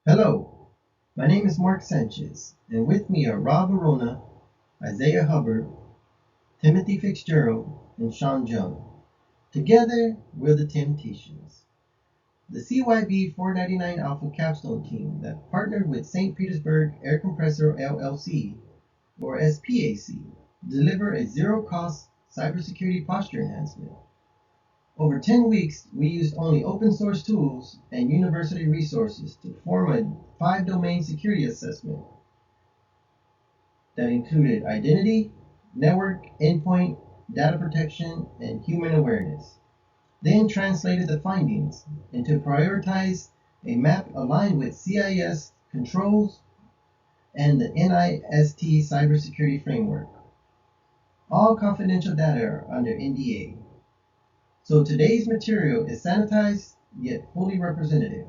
Hello, my name is Mark Sanchez, and with me are Rob Arona, Isaiah Hubbard, Timothy Fitzgerald, and Sean Jung. Together, we're the Temptations, the CYB 499 Alpha Capstone team that partnered with St. Petersburg Air Compressor LLC, or SPAC, to deliver a zero-cost cybersecurity posture enhancement. Over 10 weeks, we used only open source tools and university resources to form a 5 domain security assessment that included identity, network, endpoint, data protection, and human awareness. Then translated the findings into prioritized a map aligned with CIS controls and the NIST cybersecurity framework. All confidential data are under NDA. So today's material is sanitized yet fully representative.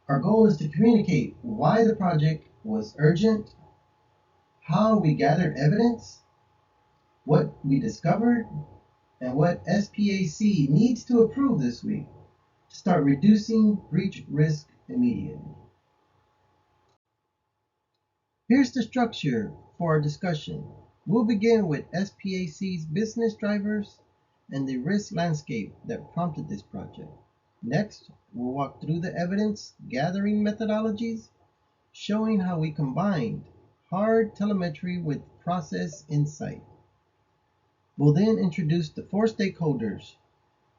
Our goal is to communicate why the project was urgent, how we gathered evidence, what we discovered, and what SPAC needs to approve this week to start reducing breach risk immediately. Here's the structure for our discussion. We'll begin with SPAC's business drivers and the risk landscape that prompted this project. Next, we'll walk through the evidence gathering methodologies, showing how we combined hard telemetry with process insight. We'll then introduce the four stakeholders,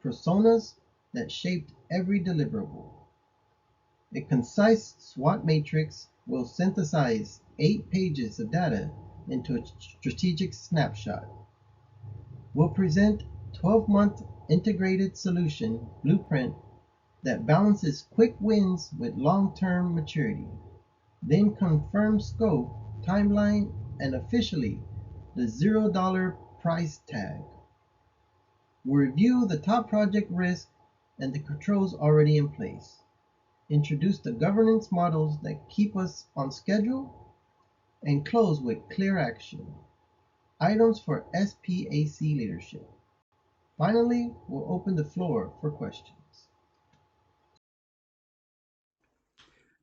personas that shaped every deliverable. A concise SWOT matrix will synthesize 8 pages of data into a strategic snapshot. We'll present 12-month integrated solution blueprint that balances quick wins with long-term maturity. Then confirm scope, timeline, and officially the $0 price tag. We'll review the top project risk and the controls already in place. Introduce the governance models that keep us on schedule, and close with clear action items for SPAC leadership. Finally, we'll open the floor for questions.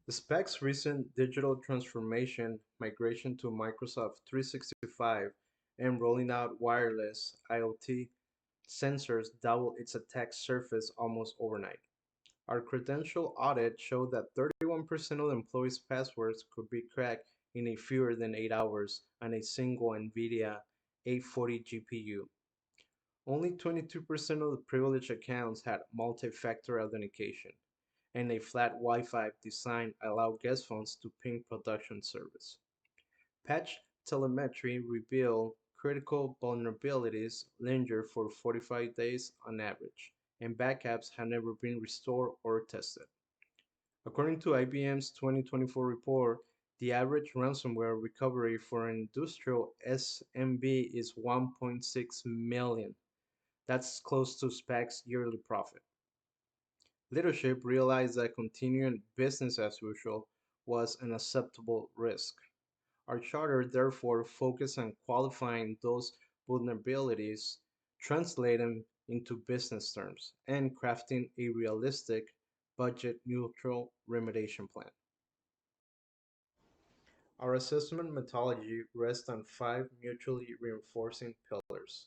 The SPAC's recent digital transformation, migration to Microsoft 365, and rolling out wireless IoT sensors doubled its attack surface almost overnight. Our credential audit showed that 31% of employees' passwords could be cracked in a fewer than 8 hours on a single NVIDIA 840 GPU. Only 22% of the privileged accounts had multi-factor authentication, and a flat Wi-Fi design allowed guest phones to ping production service. Patch telemetry revealed critical vulnerabilities linger for 45 days on average, and backups have never been restored or tested. According to IBM's 2024 report, the average ransomware recovery for an industrial SMB is 1.6 million. That's close to SPAC's yearly profit. Leadership realized that continuing business as usual was an acceptable risk. Our charter therefore focused on qualifying those vulnerabilities, translating them into business terms, and crafting a realistic, budget neutral remediation plan. Our assessment methodology rests on five mutually reinforcing pillars.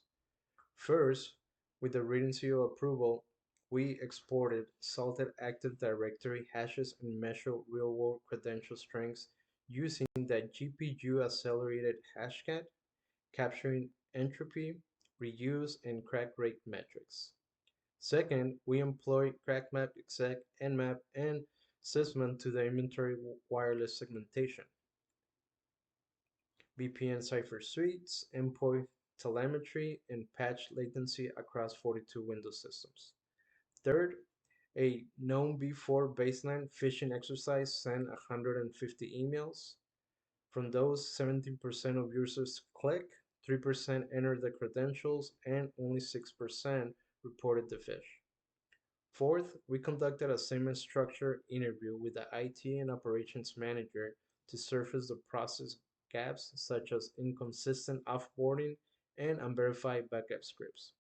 First, with the written seal approval, we exported salted Active Directory hashes and measured real-world credential strengths using the GPU accelerated hashcat, capturing entropy, reuse, and crack rate metrics. Second, we employ CrackMap exec, Nmap, and Sysmon to the inventory wireless segmentation. VPN cipher suites, endpoint telemetry, and patch latency across 42 Windows systems. Third, a known before baseline phishing exercise sent 150 emails. From those, 17% of users click, 3% entered the credentials, and only 6% reported the phish. Fourth, we conducted a semi-structured interview with the IT and operations manager to surface the process gaps such as inconsistent offboarding and unverified backup scripts.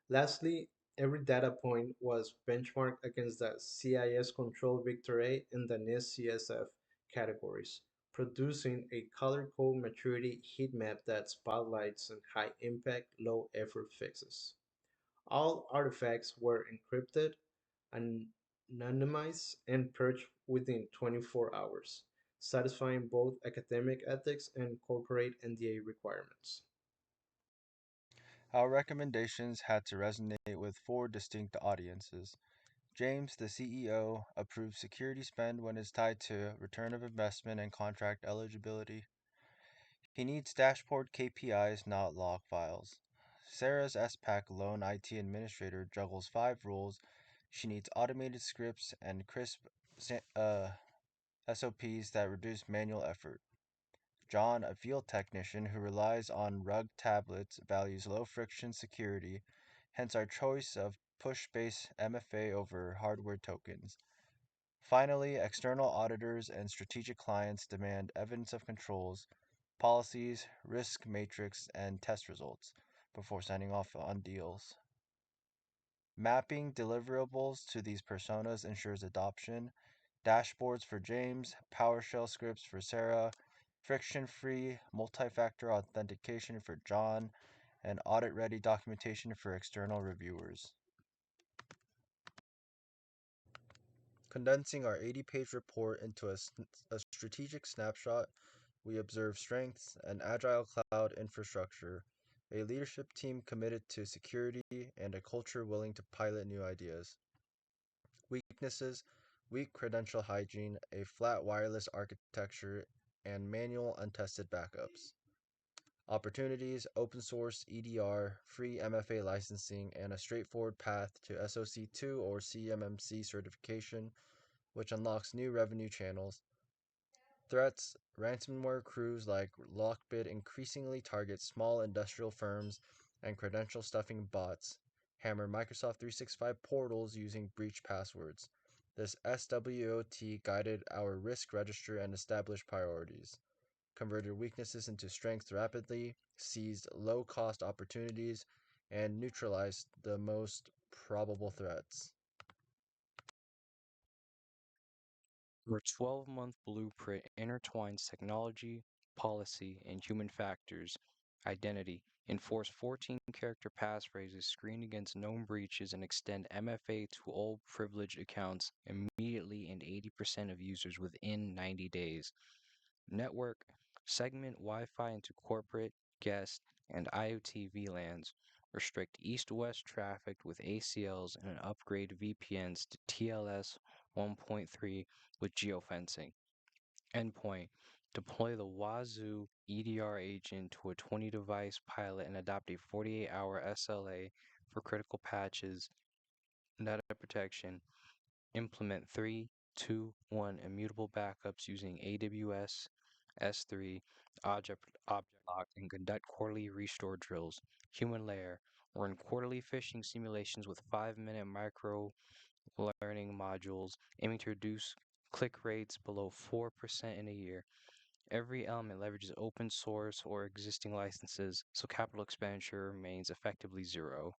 Lastly, Every data point was benchmarked against the CIS control Victor 8 and the NIST CSF categories, producing a color code maturity heat map that spotlights on high impact, low effort fixes. All artifacts were encrypted, anonymized, and purged within 24 hours, satisfying both academic ethics and corporate NDA requirements. Our recommendations had to resonate with four distinct audiences. James, the CEO, approves security spend when it's tied to return of investment and contract eligibility. He needs dashboard KPIs, not log files. Sarah's SPAC loan IT administrator juggles five roles. She needs automated scripts and crisp SOPs that reduce manual effort. John, a field technician who relies on rugged tablets, values low friction security, hence our choice of push based MFA over hardware tokens. Finally, external auditors and strategic clients demand evidence of controls, policies, risk matrix, and test results before signing off on deals. Mapping deliverables to these personas ensures adoption. Dashboards for James, PowerShell scripts for Sarah, friction free multi factor authentication for John, and audit ready documentation for external reviewers. Condensing our 80-page report into a strategic snapshot, we observe strengths: an agile cloud infrastructure, a leadership team committed to security, and a culture willing to pilot new ideas. Weaknesses: weak credential hygiene, a flat wireless architecture, and manual untested backups. Opportunities: open source EDR, free MFA licensing, and a straightforward path to SOC 2 or CMMC certification, which unlocks new revenue channels. Threats: ransomware crews like Lockbit increasingly target small industrial firms and credential stuffing bots, hammer Microsoft 365 portals using breach passwords. This SWOT guided our risk register and established priorities, converted weaknesses into strengths rapidly, seized low cost opportunities, and neutralized the most probable threats. Our 12-month blueprint intertwines technology, policy, and human factors. Identity: enforce 14-character passphrases, screen against known breaches, and extend MFA to all privileged accounts immediately and 80% of users within 90 days. Network: segment Wi-Fi into corporate, guest, and IoT VLANs. Restrict east-west traffic with ACLs and upgrade VPNs to TLS 1.3 with geofencing. Endpoint: deploy the Wazoo EDR agent to a 20-device pilot and adopt a 48-hour SLA for critical patches, data protection. Implement 3, 2, 1 immutable backups using AWS S3 object lock and conduct quarterly restore drills. Human layer: run quarterly phishing simulations with 5-minute micro learning modules aiming to reduce click rates below 4% in a year. Every element leverages open source or existing licenses, so capital expenditure remains effectively zero.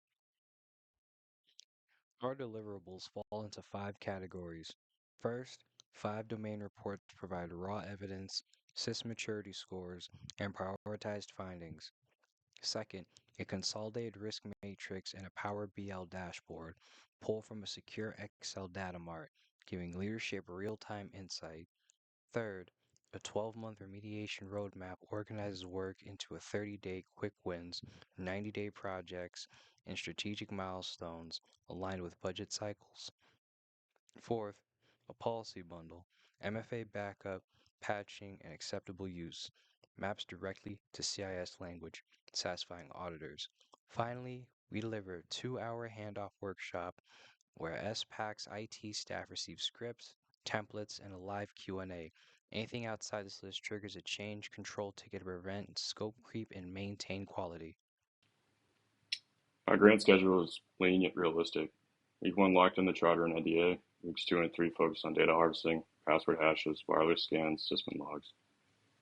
Our deliverables fall into five categories. First, 5 domain reports provide raw evidence, system maturity scores, and prioritized findings. Second, a consolidated risk matrix and a Power BI dashboard pull from a secure Excel data mart, giving leadership real-time insight. Third, a 12-month remediation roadmap organizes work into a 30-day quick wins, 90-day projects, and strategic milestones aligned with budget cycles. Fourth, a policy bundle, MFA backup, patching, and acceptable use, maps directly to CIS language, satisfying auditors. Finally, we deliver a 2-hour handoff workshop where SPAC's IT staff receives scripts, templates, and a live Q&A. Anything outside this list triggers a change control ticket to prevent scope creep and maintain quality. Our grant schedule is lean yet realistic. Week 1 locked in the charter and NDA. Weeks 2 and 3 focus on data harvesting, password hashes, wireless scans, system logs.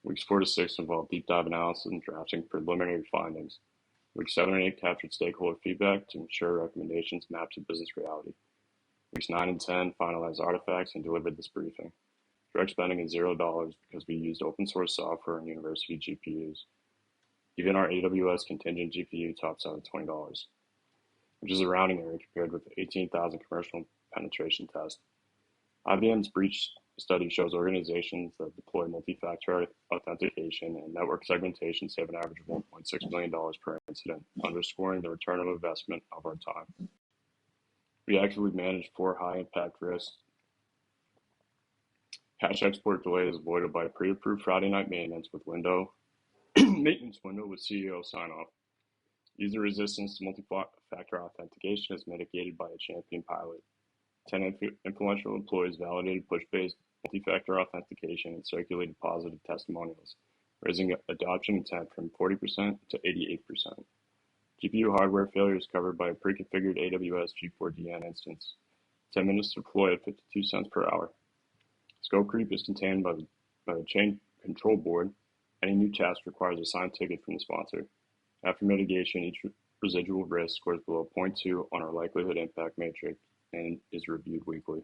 Weeks 4 to 6 involve deep dive analysis and drafting preliminary findings. Weeks 7 and 8 captured stakeholder feedback to ensure recommendations map to business reality. Weeks 9 and 10 finalized artifacts and delivered this briefing. Direct spending is $0 because we used open source software and university GPUs. Even our AWS contingent GPU tops out at $20, which is a rounding error compared with the 18,000 commercial penetration test. IBM's breach study shows organizations that deploy multi-factor authentication and network segmentation save an average of $1.6 million per incident, underscoring the return of investment of our time. We actively manage 4 high-impact risks. Hash export delay is avoided by pre-approved Friday night maintenance maintenance window with CEO sign-off. User resistance to multi-factor authentication is mitigated by a champion pilot. 10 influential employees validated push-based multi-factor authentication and circulated positive testimonials, raising adoption intent from 40% to 88%. GPU hardware failure is covered by a pre-configured AWS G4DN instance. 10 minutes to deploy at 52 cents per hour. Scope creep is contained by the chain control board. Any new task requires a signed ticket from the sponsor. After mitigation, each residual risk scores below 0.2 on our likelihood impact matrix and is reviewed weekly.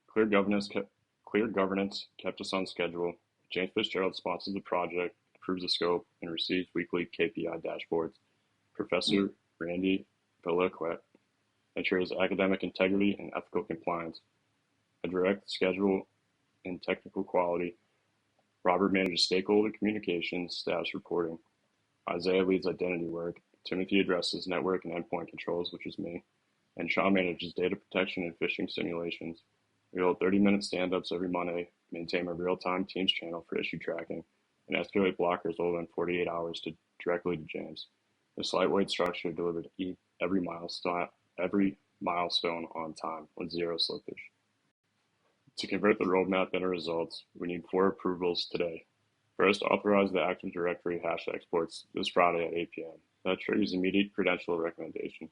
Clear governance kept us on schedule. James Fitzgerald sponsors the project, approves the scope, and receives weekly KPI dashboards. Professor Randy Villequet ensures academic integrity and ethical compliance. A direct schedule and technical quality. Robert manages stakeholder communications, status reporting. Isaiah leads identity work. Timothy addresses network and endpoint controls, which is me. And Sean manages data protection and phishing simulations. We hold 30-minute stand-ups every Monday, maintain a real-time Teams channel for issue tracking, and escalate blockers older than 48 hours directly to James. This lightweight structure delivered every milestone on time with zero slippage. To convert the roadmap into results, we need 4 approvals today. First, authorize the Active Directory hash exports this Friday at 8 p.m. That triggers immediate credential recommendation.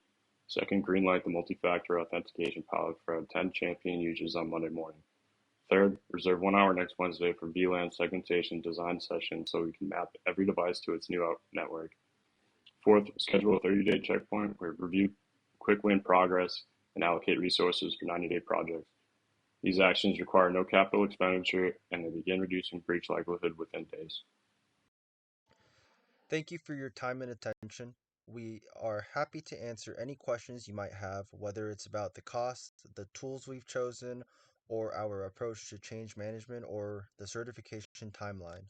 Second, greenlight the multi-factor authentication pilot for our 10 champion users on Monday morning. Third, reserve 1 hour next Wednesday for VLAN segmentation design session so we can map every device to its new network. Fourth, schedule a 30-day checkpoint where we review quick win progress and allocate resources for 90-day projects. These actions require no capital expenditure and they begin reducing breach likelihood within days. Thank you for your time and attention. We are happy to answer any questions you might have, whether it's about the cost, the tools we've chosen, or our approach to change management or the certification timeline.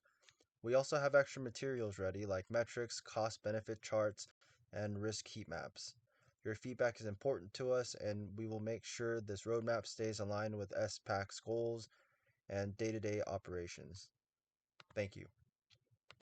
We also have extra materials ready like metrics, cost benefit charts, and risk heat maps. Your feedback is important to us, and we will make sure this roadmap stays aligned with SPAC's goals and day to day operations. Thank you.